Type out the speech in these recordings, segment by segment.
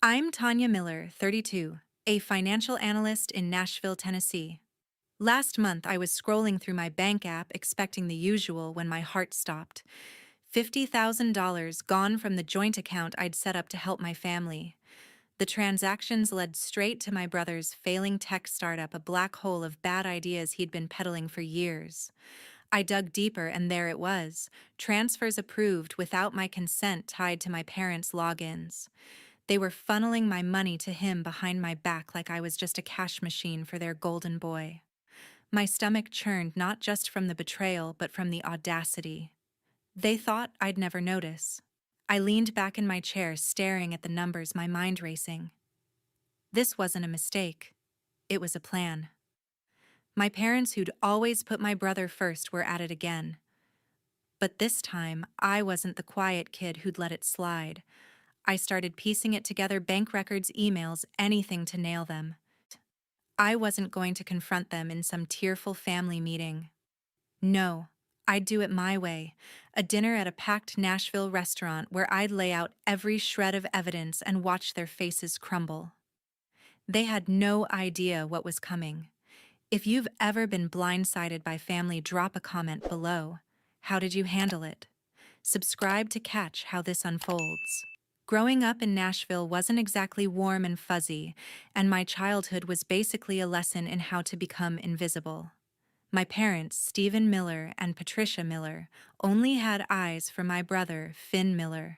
I'm Tanya Miller, 32, a financial analyst in Nashville, Tennessee. Last month, I was scrolling through my bank app expecting the usual when my heart stopped. $50,000 gone from the joint account I'd set up to help my family. The transactions led straight to my brother's failing tech startup, a black hole of bad ideas he'd been peddling for years. I dug deeper, and there it was, transfers approved without my consent tied to my parents' logins. They were funneling my money to him behind my back like I was just a cash machine for their golden boy. My stomach churned not just from the betrayal, but from the audacity. They thought I'd never notice. I leaned back in my chair, staring at the numbers, my mind racing. This wasn't a mistake. It was a plan. My parents, who'd always put my brother first, were at it again. But this time, I wasn't the quiet kid who'd let it slide. I started piecing it together: bank records, emails, anything to nail them. I wasn't going to confront them in some tearful family meeting. No, I'd do it my way, a dinner at a packed Nashville restaurant where I'd lay out every shred of evidence and watch their faces crumble. They had no idea what was coming. If you've ever been blindsided by family, drop a comment below. How did you handle it? Subscribe to catch how this unfolds. Growing up in Nashville wasn't exactly warm and fuzzy, and my childhood was basically a lesson in how to become invisible. My parents, Stephen Miller and Patricia Miller, only had eyes for my brother, Finn Miller.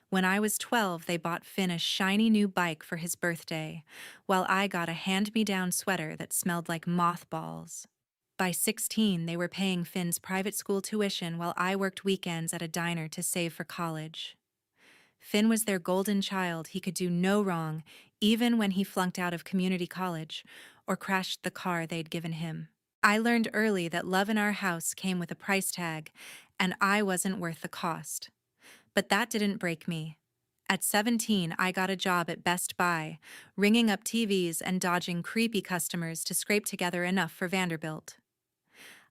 When I was 12, they bought Finn a shiny new bike for his birthday, while I got a hand-me-down sweater that smelled like mothballs. By 16, they were paying Finn's private school tuition while I worked weekends at a diner to save for college. Finn was their golden child. He could do no wrong, even when he flunked out of community college or crashed the car they'd given him. I learned early that love in our house came with a price tag, and I wasn't worth the cost. But that didn't break me. At 17, I got a job at Best Buy, ringing up TVs and dodging creepy customers to scrape together enough for Vanderbilt.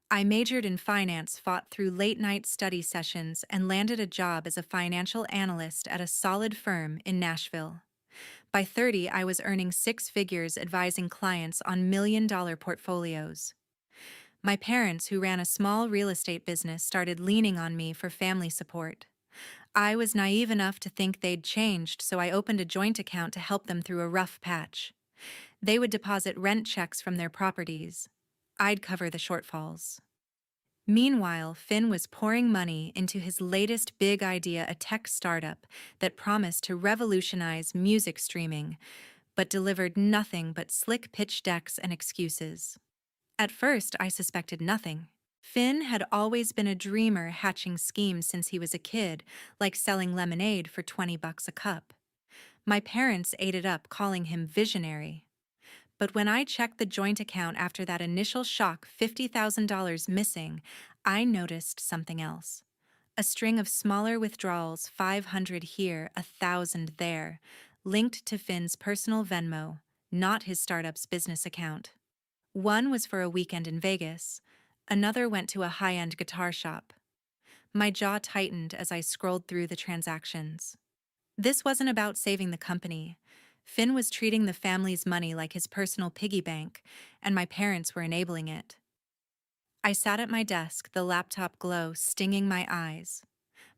I majored in finance, fought through late-night study sessions, and landed a job as a financial analyst at a solid firm in Nashville. By 30, I was earning six figures advising clients on million-dollar portfolios. My parents, who ran a small real estate business, started leaning on me for family support. I was naive enough to think they'd changed, so I opened a joint account to help them through a rough patch. They would deposit rent checks from their properties. I'd cover the shortfalls. Meanwhile, Finn was pouring money into his latest big idea, a tech startup that promised to revolutionize music streaming, but delivered nothing but slick pitch decks and excuses. At first, I suspected nothing. Finn had always been a dreamer, hatching schemes since he was a kid, like selling lemonade for $20 a cup. My parents ate it up, calling him visionary. But when I checked the joint account after that initial shock, $50,000 missing, I noticed something else. A string of smaller withdrawals, 500 here, 1,000 there, linked to Finn's personal Venmo, not his startup's business account. One was for a weekend in Vegas. Another went to a high-end guitar shop. My jaw tightened as I scrolled through the transactions. This wasn't about saving the company. Finn was treating the family's money like his personal piggy bank, and my parents were enabling it. I sat at my desk, the laptop glow stinging my eyes.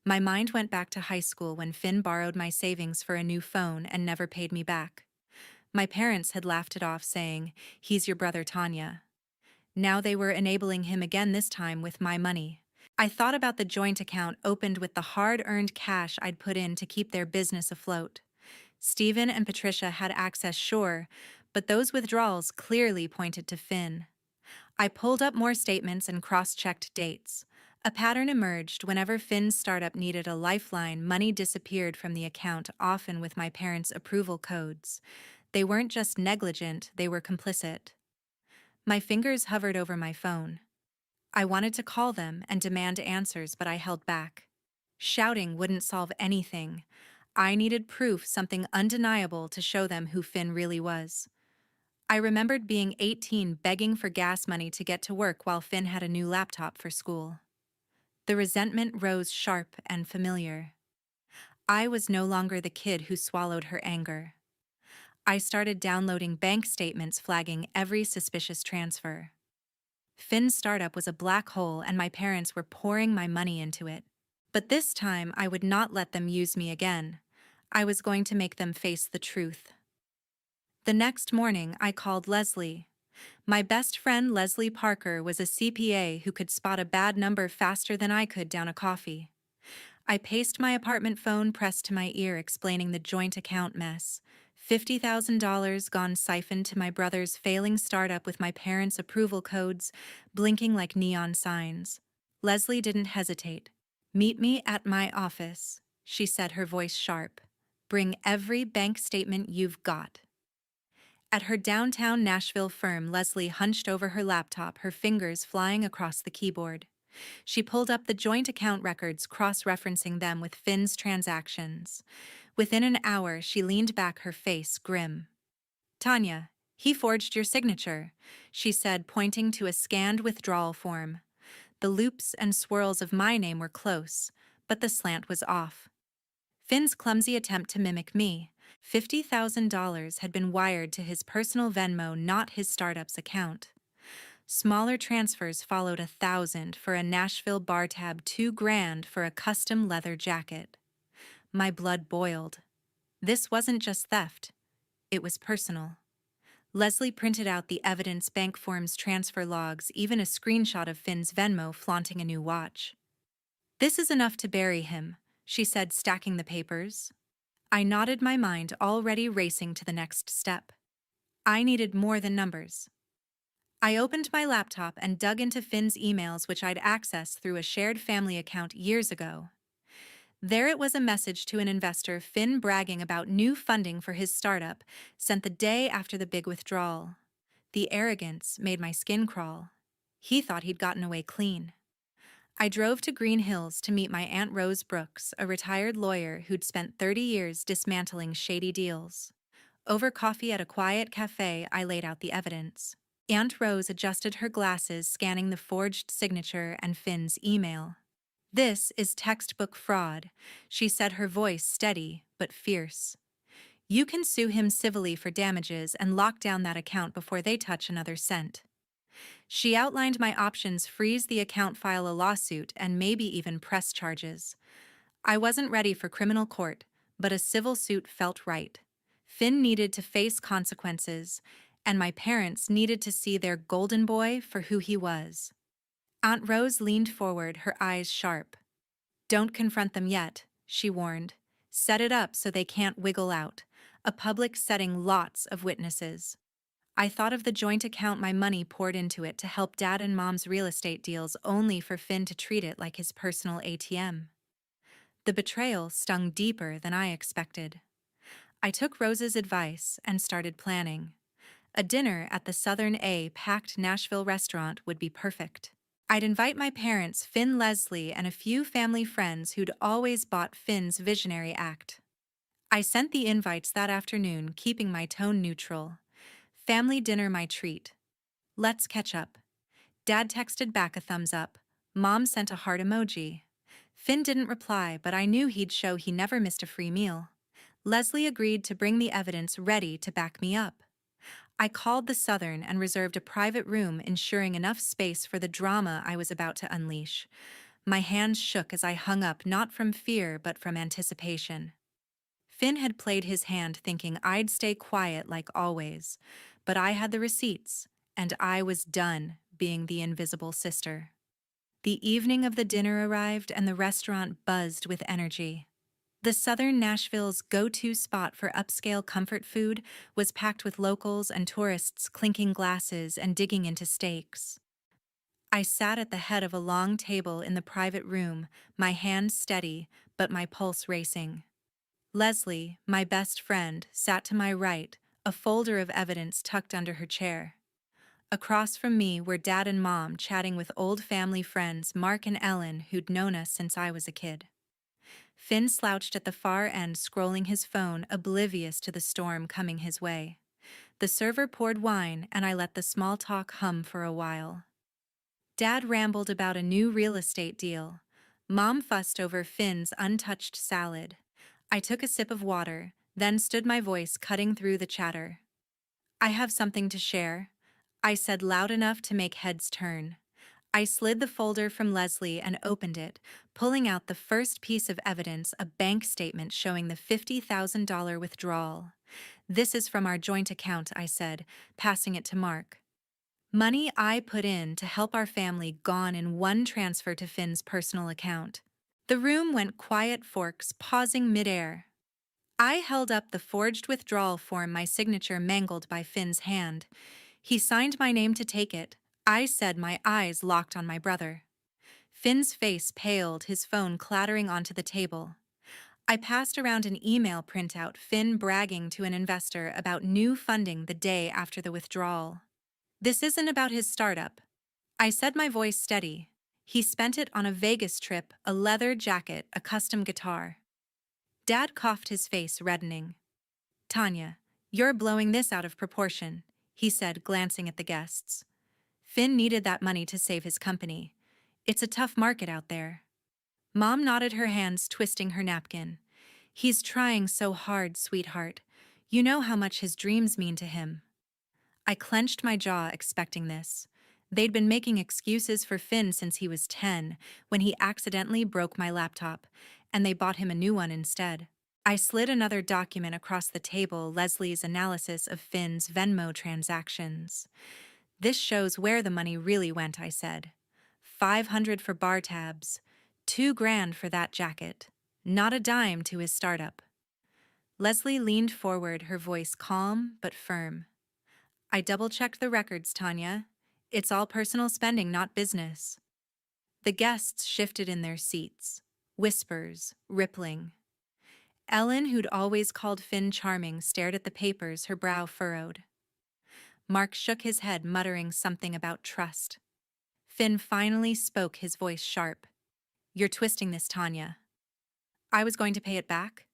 My mind went back to high school when Finn borrowed my savings for a new phone and never paid me back. My parents had laughed it off, saying, "He's your brother, Tanya." Now they were enabling him again, this time with my money. I thought about the joint account opened with the hard-earned cash I'd put in to keep their business afloat. Stephen and Patricia had access, sure, but those withdrawals clearly pointed to Finn. I pulled up more statements and cross-checked dates. A pattern emerged: whenever Finn's startup needed a lifeline, money disappeared from the account, often with my parents' approval codes. They weren't just negligent, they were complicit. My fingers hovered over my phone. I wanted to call them and demand answers, but I held back. Shouting wouldn't solve anything. I needed proof, something undeniable, to show them who Finn really was. I remembered being 18, begging for gas money to get to work while Finn had a new laptop for school. The resentment rose, sharp and familiar. I was no longer the kid who swallowed her anger. I started downloading bank statements flagging every suspicious transfer. Finn's startup was a black hole and my parents were pouring my money into it. But this time I would not let them use me again. I was going to make them face the truth. The next morning I called Leslie. My best friend Leslie Parker was a CPA who could spot a bad number faster than I could down a coffee. I paced my apartment phone pressed to my ear explaining the joint account mess. $50,000 gone siphoned to my brother's failing startup with my parents' approval codes blinking like neon signs. Leslie didn't hesitate. "Meet me at my office," she said, her voice sharp. "Bring every bank statement you've got." At her downtown Nashville firm, Leslie hunched over her laptop, her fingers flying across the keyboard. She pulled up the joint account records, cross-referencing them with Finn's transactions. Within an hour, she leaned back, her face grim. "Tanya, he forged your signature," she said, pointing to a scanned withdrawal form. The loops and swirls of my name were close, but the slant was off. Finn's clumsy attempt to mimic me. $50,000 had been wired to his personal Venmo, not his startup's account. Smaller transfers followed: 1,000 for a Nashville bar tab, $2,000 for a custom leather jacket. My blood boiled. This wasn't just theft. It was personal. Leslie printed out the evidence: bank forms, transfer logs, even a screenshot of Finn's Venmo flaunting a new watch. "This is enough to bury him," she said, stacking the papers. I nodded, my mind already racing to the next step. I needed more than numbers. I opened my laptop and dug into Finn's emails, which I'd accessed through a shared family account years ago. There it was, a message to an investor, Finn bragging about new funding for his startup, sent the day after the big withdrawal. The arrogance made my skin crawl. He thought he'd gotten away clean. I drove to Green Hills to meet my Aunt Rose Brooks, a retired lawyer who'd spent 30 years dismantling shady deals. Over coffee at a quiet cafe, I laid out the evidence. Aunt Rose adjusted her glasses, scanning the forged signature and Finn's email. "This is textbook fraud," she said, her voice steady but fierce. "You can sue him civilly for damages and lock down that account before they touch another cent." She outlined my options: freeze the account, file a lawsuit, and maybe even press charges. I wasn't ready for criminal court, but a civil suit felt right. Finn needed to face consequences, and my parents needed to see their golden boy for who he was. Aunt Rose leaned forward, her eyes sharp. "Don't confront them yet," she warned. "Set it up so they can't wiggle out. A public setting, lots of witnesses." I thought of the joint account, my money poured into it to help Dad and Mom's real estate deals, only for Finn to treat it like his personal ATM. The betrayal stung deeper than I expected. I took Rose's advice and started planning. A dinner at the Southern A packed Nashville restaurant would be perfect. I'd invite my parents, Finn, Leslie, and a few family friends who'd always bought Finn's visionary act. I sent the invites that afternoon, keeping my tone neutral. Family dinner my treat. Let's catch up. Dad texted back a thumbs up. Mom sent a heart emoji. Finn didn't reply, but I knew he'd show he never missed a free meal. Leslie agreed to bring the evidence ready to back me up. I called the Southern and reserved a private room, ensuring enough space for the drama I was about to unleash. My hands shook as I hung up, not from fear but from anticipation. Finn had played his hand, thinking I'd stay quiet like always, but I had the receipts, and I was done being the invisible sister. The evening of the dinner arrived and the restaurant buzzed with energy. The Southern, Nashville's go-to spot for upscale comfort food, was packed with locals and tourists clinking glasses and digging into steaks. I sat at the head of a long table in the private room, my hands steady but my pulse racing. Leslie, my best friend, sat to my right, a folder of evidence tucked under her chair. Across from me were Dad and Mom, chatting with old family friends, Mark and Ellen, who'd known us since I was a kid. Finn slouched at the far end, scrolling his phone, oblivious to the storm coming his way. The server poured wine, and I let the small talk hum for a while. Dad rambled about a new real estate deal. Mom fussed over Finn's untouched salad. I took a sip of water, Then stood my voice cutting through the chatter. I have something to share, I said loud enough to make heads turn. I slid the folder from Leslie and opened it, pulling out the first piece of evidence, a bank statement showing the $50,000 withdrawal. This is from our joint account, I said, passing it to Mark. Money I put in to help our family gone in one transfer to Finn's personal account. The room went quiet, Forks pausing midair. I held up the forged withdrawal form, my signature mangled by Finn's hand. He signed my name to take it, I said, my eyes locked on my brother. Finn's face paled, his phone clattering onto the table. I passed around an email printout, Finn bragging to an investor about new funding the day after the withdrawal. This isn't about his startup, I said, my voice steady. He spent it on a Vegas trip, a leather jacket, a custom guitar. Dad coughed, his face reddening. Tanya, you're blowing this out of proportion, he said, glancing at the guests. Finn needed that money to save his company. It's a tough market out there. Mom nodded, her hands twisting her napkin. He's trying so hard, sweetheart. You know how much his dreams mean to him. I clenched my jaw, expecting this. They'd been making excuses for Finn since he was 10, when he accidentally broke my laptop, and they bought him a new one instead. I slid another document across the table, Leslie's analysis of Finn's Venmo transactions. This shows where the money really went, I said. $500 for bar tabs, $2,000 for that jacket, not a dime to his startup. Leslie leaned forward, her voice calm but firm. I double-checked the records, Tanya. It's all personal spending, not business. The guests shifted in their seats, whispers rippling. Ellen, who'd always called Finn charming, stared at the papers, her brow furrowed. Mark shook his head, muttering something about trust. Finn finally spoke, his voice sharp. You're twisting this, Tanya. I was going to pay it back?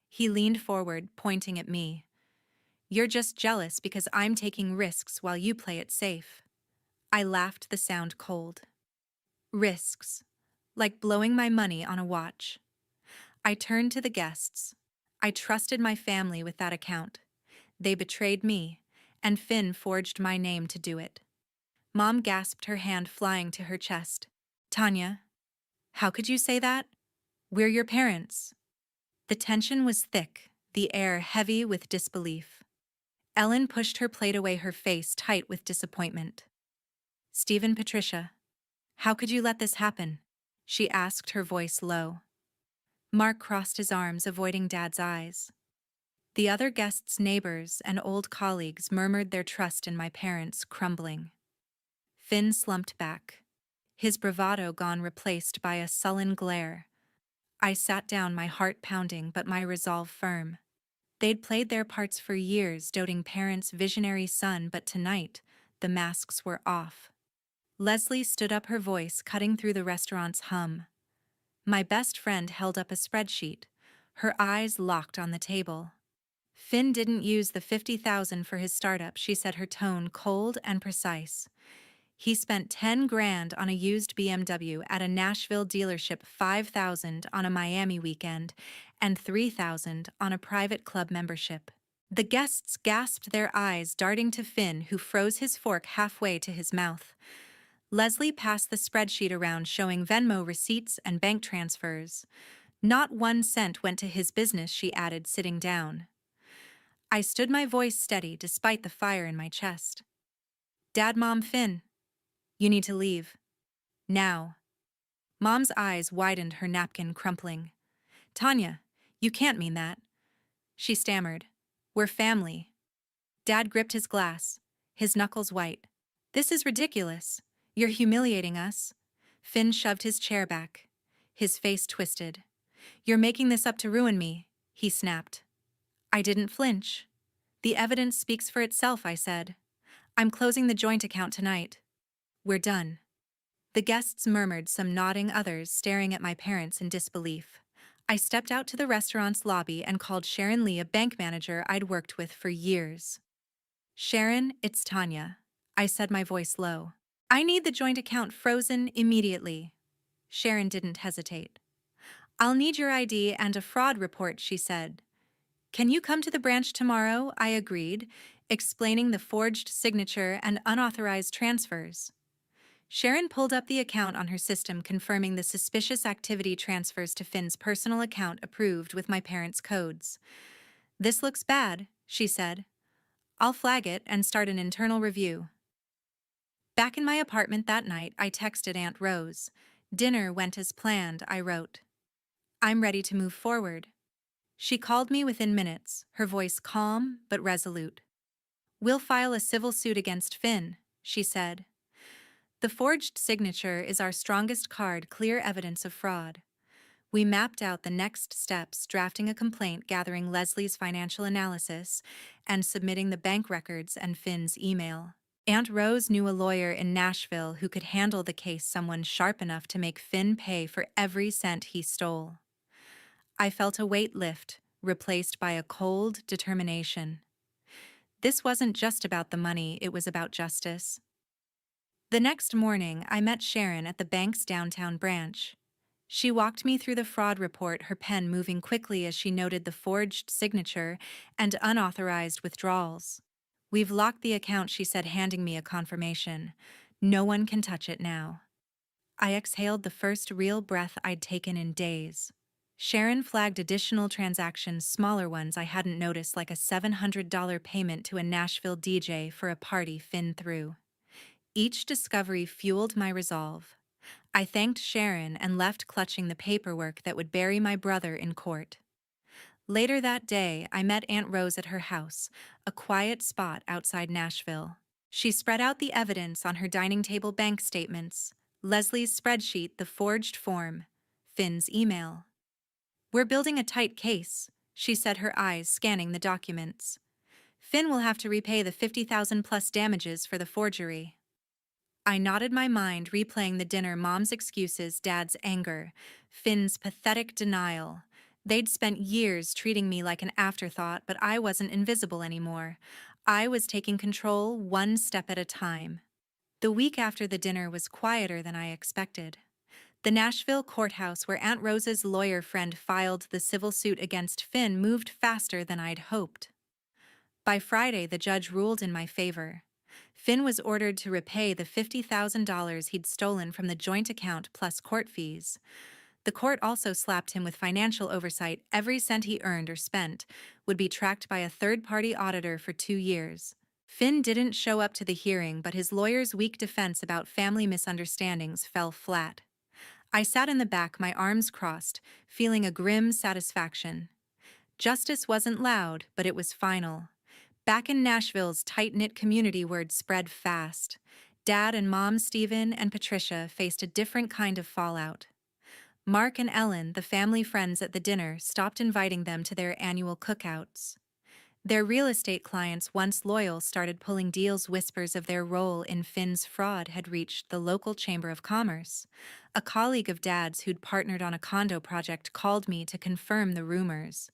He leaned forward, pointing at me. You're just jealous because I'm taking risks while you play it safe. I laughed, the sound cold. Risks. Like blowing my money on a watch. I turned to the guests. I trusted my family with that account. They betrayed me, and Finn forged my name to do it. Mom gasped, her hand flying to her chest. Tanya, how could you say that? We're your parents. The tension was thick, the air heavy with disbelief. Ellen pushed her plate away, her face tight with disappointment. Stephen, Patricia, how could you let this happen? She asked, her voice low. Mark crossed his arms, avoiding Dad's eyes. The other guests' neighbors and old colleagues murmured their trust in my parents, crumbling. Finn slumped back, his bravado gone, replaced by a sullen glare. I sat down, my heart pounding but my resolve firm. They'd played their parts for years, doting parents, visionary son, but tonight, the masks were off. Leslie stood up, her voice cutting through the restaurant's hum. My best friend held up a spreadsheet, her eyes locked on the table. Finn didn't use the $50,000 for his startup, she said, her tone cold and precise. He spent $10,000 on a used BMW at a Nashville dealership, $5,000 on a Miami weekend, and $3,000 on a private club membership. The guests gasped, their eyes darting to Finn, who froze his fork halfway to his mouth. Leslie passed the spreadsheet around, showing Venmo receipts and bank transfers. Not 1 cent went to his business, she added, sitting down. I stood, my voice steady despite the fire in my chest. Dad, Mom, Finn, you need to leave. Now. Mom's eyes widened, her napkin crumpling. Tanya, you can't mean that. She stammered. We're family. Dad gripped his glass, his knuckles white. This is ridiculous. You're humiliating us. Finn shoved his chair back, his face twisted. You're making this up to ruin me, he snapped. I didn't flinch. The evidence speaks for itself, I said. I'm closing the joint account tonight. We're done. The guests murmured, some nodding, others staring at my parents in disbelief. I stepped out to the restaurant's lobby and called Sharon Lee, a bank manager I'd worked with for years. Sharon, it's Tanya, I said, my voice low. I need the joint account frozen immediately. Sharon didn't hesitate. I'll need your ID and a fraud report, she said. Can you come to the branch tomorrow? I agreed, explaining the forged signature and unauthorized transfers. Sharon pulled up the account on her system confirming the suspicious activity transfers to Finn's personal account approved with my parents' codes. This looks bad, she said. I'll flag it and start an internal review. Back in my apartment that night, I texted Aunt Rose. Dinner went as planned, I wrote. I'm ready to move forward. She called me within minutes, her voice calm but resolute. We'll file a civil suit against Finn, she said. The forged signature is our strongest card, clear evidence of fraud. We mapped out the next steps, drafting a complaint, gathering Leslie's financial analysis, and submitting the bank records and Finn's email. Aunt Rose knew a lawyer in Nashville who could handle the case, someone sharp enough to make Finn pay for every cent he stole. I felt a weight lift, replaced by a cold determination. This wasn't just about the money, it was about justice. The next morning, I met Sharon at the bank's downtown branch. She walked me through the fraud report, her pen moving quickly as she noted the forged signature and unauthorized withdrawals. We've locked the account, she said, handing me a confirmation. No one can touch it now. I exhaled the first real breath I'd taken in days. Sharon flagged additional transactions, smaller ones I hadn't noticed, like a $700 payment to a Nashville DJ for a party Finn threw. Each discovery fueled my resolve. I thanked Sharon and left clutching the paperwork that would bury my brother in court. Later that day, I met Aunt Rose at her house, a quiet spot outside Nashville. She spread out the evidence on her dining table: bank statements, Leslie's spreadsheet, the forged form, Finn's email. We're building a tight case, she said, her eyes scanning the documents. Finn will have to repay the $50,000 plus damages for the forgery. I nodded my mind, replaying the dinner, Mom's excuses, Dad's anger, Finn's pathetic denial. They'd spent years treating me like an afterthought, but I wasn't invisible anymore. I was taking control, one step at a time. The week after the dinner was quieter than I expected. The Nashville courthouse where Aunt Rose's lawyer friend filed the civil suit against Finn moved faster than I'd hoped. By Friday, the judge ruled in my favor. Finn was ordered to repay the $50,000 he'd stolen from the joint account plus court fees. The court also slapped him with financial oversight. Every cent he earned or spent would be tracked by a third-party auditor for 2 years. Finn didn't show up to the hearing, but his lawyer's weak defense about family misunderstandings fell flat. I sat in the back, my arms crossed, feeling a grim satisfaction. Justice wasn't loud, but it was final. Back in Nashville's tight-knit community, word spread fast. Dad and Mom, Stephen and Patricia, faced a different kind of fallout. Mark and Ellen, the family friends at the dinner, stopped inviting them to their annual cookouts. Their real estate clients, once loyal, started pulling deals. Whispers of their role in Finn's fraud had reached the local Chamber of Commerce. A colleague of Dad's who'd partnered on a condo project called me to confirm the rumors.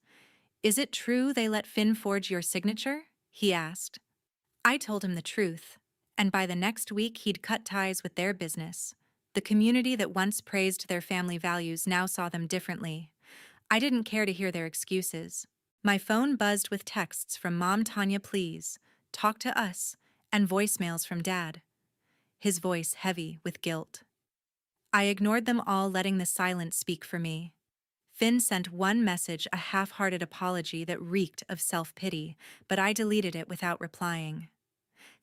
"Is it true they let Finn forge your signature?" he asked. I told him the truth, and by the next week he'd cut ties with their business. The community that once praised their family values now saw them differently. I didn't care to hear their excuses. My phone buzzed with texts from Mom, "Tanya, please, talk to us," and voicemails from Dad, his voice heavy with guilt. I ignored them all, letting the silence speak for me. Finn sent one message, a half-hearted apology that reeked of self-pity, but I deleted it without replying.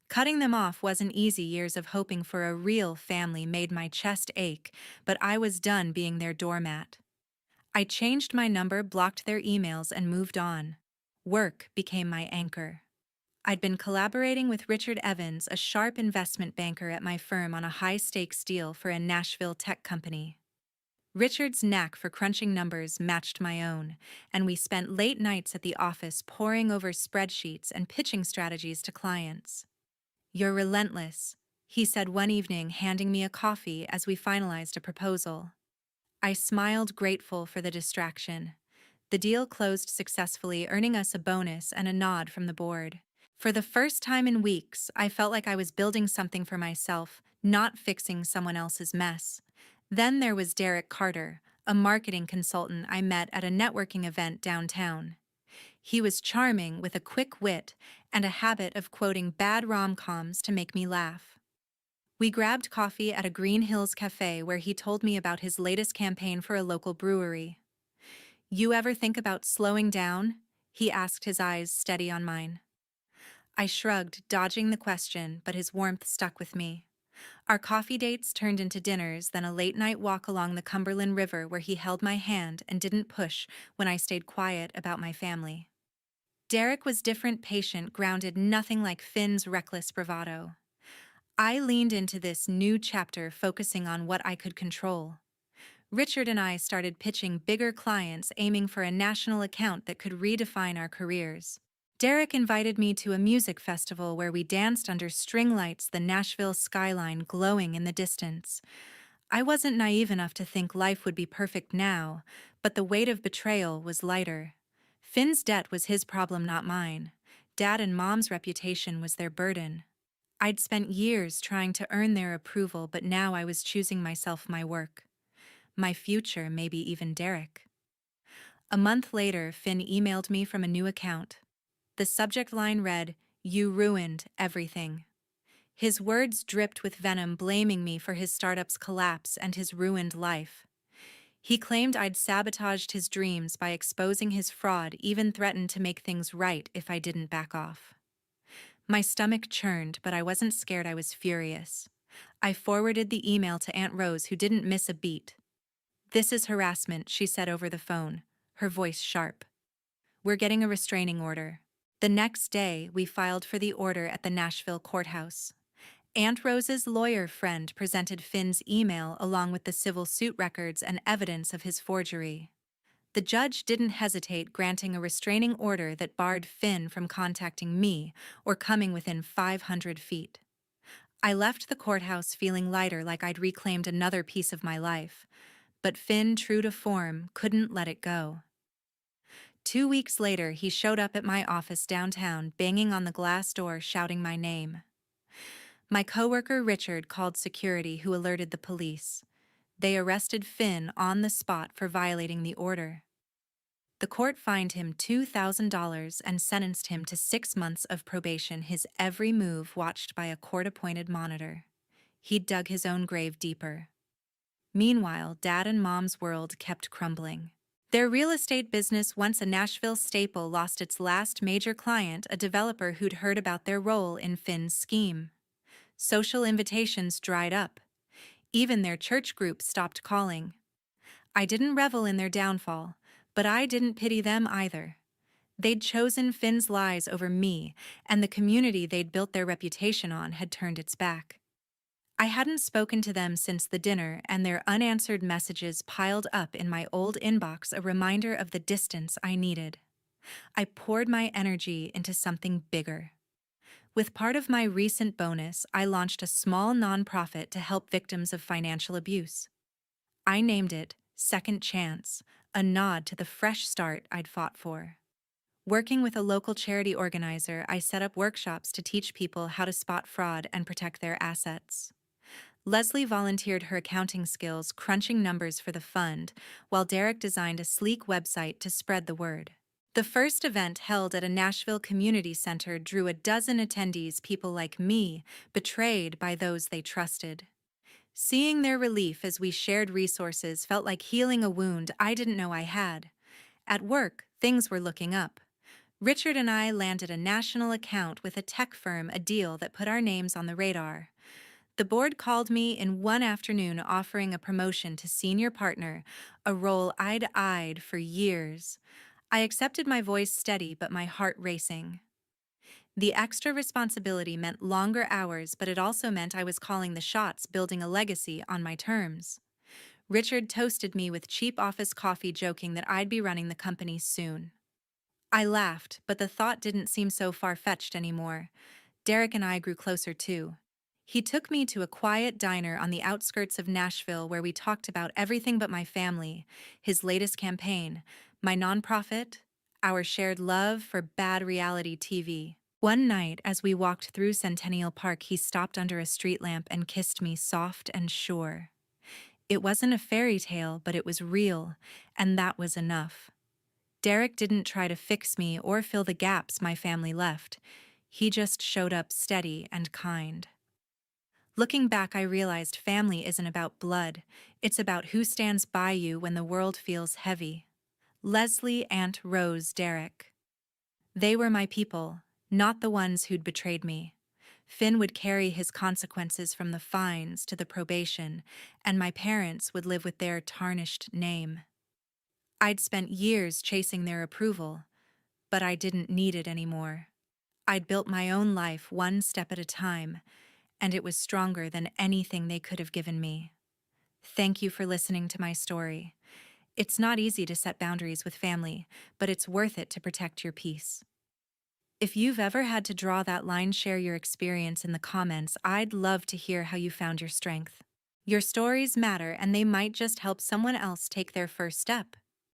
Cutting them off wasn't easy. Years of hoping for a real family made my chest ache, but I was done being their doormat. I changed my number, blocked their emails, and moved on. Work became my anchor. I'd been collaborating with Richard Evans, a sharp investment banker at my firm, on a high-stakes deal for a Nashville tech company. Richard's knack for crunching numbers matched my own, and we spent late nights at the office poring over spreadsheets and pitching strategies to clients. "You're relentless," he said one evening, handing me a coffee as we finalized a proposal. I smiled, grateful for the distraction. The deal closed successfully, earning us a bonus and a nod from the board. For the first time in weeks, I felt like I was building something for myself, not fixing someone else's mess. Then there was Derek Carter, a marketing consultant I met at a networking event downtown. He was charming with a quick wit and a habit of quoting bad rom-coms to make me laugh. We grabbed coffee at a Green Hills cafe where he told me about his latest campaign for a local brewery. "You ever think about slowing down?" he asked, his eyes steady on mine. I shrugged, dodging the question, but his warmth stuck with me. Our coffee dates turned into dinners, then a late-night walk along the Cumberland River where he held my hand and didn't push when I stayed quiet about my family. Derek was different, patient, grounded, nothing like Finn's reckless bravado. I leaned into this new chapter, focusing on what I could control. Richard and I started pitching bigger clients, aiming for a national account that could redefine our careers. Derek invited me to a music festival where we danced under string lights, the Nashville skyline glowing in the distance. I wasn't naive enough to think life would be perfect now, but the weight of betrayal was lighter. Finn's debt was his problem, not mine. Dad and Mom's reputation was their burden. I'd spent years trying to earn their approval, but now I was choosing myself, my work. My future, maybe even Derek. A month later, Finn emailed me from a new account. The subject line read, "You ruined everything." His words dripped with venom, blaming me for his startup's collapse and his ruined life. He claimed I'd sabotaged his dreams by exposing his fraud, even threatened to make things right if I didn't back off. My stomach churned, but I wasn't scared, I was furious. I forwarded the email to Aunt Rose, who didn't miss a beat. "This is harassment," she said over the phone, her voice sharp. "We're getting a restraining order." The next day, we filed for the order at the Nashville courthouse. Aunt Rose's lawyer friend presented Finn's email along with the civil suit records and evidence of his forgery. The judge didn't hesitate, granting a restraining order that barred Finn from contacting me or coming within 500 feet. I left the courthouse feeling lighter, like I'd reclaimed another piece of my life. But Finn, true to form, couldn't let it go. 2 weeks later, he showed up at my office downtown, banging on the glass door, shouting my name. My coworker Richard called security, who alerted the police. They arrested Finn on the spot for violating the order. The court fined him $2,000 and sentenced him to 6 months of probation, his every move watched by a court-appointed monitor. He'd dug his own grave deeper. Meanwhile, Dad and Mom's world kept crumbling. Their real estate business, once a Nashville staple, lost its last major client, a developer who'd heard about their role in Finn's scheme. Social invitations dried up. Even their church group stopped calling. I didn't revel in their downfall, but I didn't pity them either. They'd chosen Finn's lies over me, and the community they'd built their reputation on had turned its back. I hadn't spoken to them since the dinner, and their unanswered messages piled up in my old inbox, a reminder of the distance I needed. I poured my energy into something bigger. With part of my recent bonus, I launched a small nonprofit to help victims of financial abuse. I named it Second Chance, a nod to the fresh start I'd fought for. Working with a local charity organizer, I set up workshops to teach people how to spot fraud and protect their assets. Leslie volunteered her accounting skills, crunching numbers for the fund, while Derek designed a sleek website to spread the word. The first event, held at a Nashville community center, drew 12 attendees, people like me, betrayed by those they trusted. Seeing their relief as we shared resources felt like healing a wound I didn't know I had. At work, things were looking up. Richard and I landed a national account with a tech firm, a deal that put our names on the radar. The board called me in one afternoon, offering a promotion to senior partner, a role I'd eyed for years. I accepted, my voice steady but my heart racing. The extra responsibility meant longer hours, but it also meant I was calling the shots, building a legacy on my terms. Richard toasted me with cheap office coffee, joking that I'd be running the company soon. I laughed, but the thought didn't seem so far-fetched anymore. Derek and I grew closer too. He took me to a quiet diner on the outskirts of Nashville where we talked about everything but my family, his latest campaign, my nonprofit, our shared love for bad reality TV. One night, as we walked through Centennial Park, he stopped under a street lamp and kissed me, soft and sure. It wasn't a fairy tale, but it was real, and that was enough. Derek didn't try to fix me or fill the gaps my family left. He just showed up steady and kind. Looking back, I realized family isn't about blood. It's about who stands by you when the world feels heavy. Leslie, Aunt Rose, Derek. They were my people, not the ones who'd betrayed me. Finn would carry his consequences from the fines to the probation, and my parents would live with their tarnished name. I'd spent years chasing their approval, but I didn't need it anymore. I'd built my own life one step at a time, and it was stronger than anything they could have given me. Thank you for listening to my story. It's not easy to set boundaries with family, but it's worth it to protect your peace. If you've ever had to draw that line, share your experience in the comments. I'd love to hear how you found your strength. Your stories matter, and they might just help someone else take their first step.